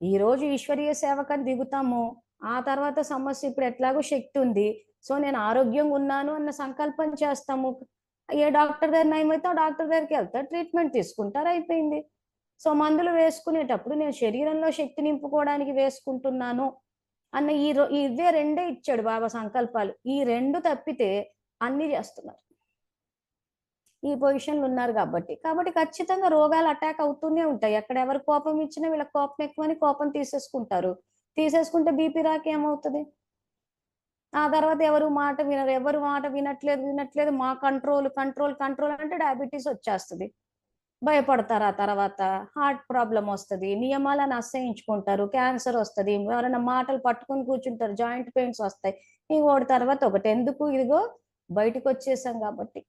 ఈ రోజు ఈశ్వరీయ సేవకని దిగుతాము. ఆ తర్వాత సమస్య ఇప్పుడు ఎట్లాగో శక్తి ఉంది. సో నేను ఆరోగ్యంగా ఉన్నాను అన్న సంకల్పం చేస్తాము. ఏ డాక్టర్ దగ్గర నయమైతే ఆ డాక్టర్ దగ్గరికి వెళ్తారు, ట్రీట్మెంట్ తీసుకుంటారు, అయిపోయింది. సో మందులు వేసుకునేటప్పుడు నేను శరీరంలో శక్తి నింపుకోవడానికి వేసుకుంటున్నాను అన్న ఇవే రెండే ఇచ్చాడు బాబా సంకల్పాలు. ఈ రెండు తప్పితే అన్ని చేస్తున్నారు. ఈ పొజిషన్లు ఉన్నారు కాబట్టి ఖచ్చితంగా రోగాలు అటాక్ అవుతూనే ఉంటాయి. ఎక్కడ ఎవరు కోపం ఇచ్చినా వీళ్ళకి కోపం ఎక్కువని కోపం తీసేసుకుంటారు. తీసేసుకుంటే బీపీ రాక ఏమవుతుంది? ఆ తర్వాత ఎవరు మాట వినరు. ఎవరు మాట వినట్లేదు మా కంట్రోల్ కంట్రోల్ కంట్రోల్ అంటే డయాబెటీస్ వచ్చేస్తుంది. భయపడతారు. ఆ తర్వాత హార్ట్ ప్రాబ్లం వస్తుంది, నియమాలను అసహించుకుంటారు, క్యాన్సర్ వస్తుంది, ఎవరైనా మాటలు పట్టుకొని కూర్చుంటారు, జాయింట్ పెయిన్స్ వస్తాయి. ఇంకోటి తర్వాత ఒకటి ఎందుకు, ఇదిగో బయటకు వచ్చేసాం కాబట్టి.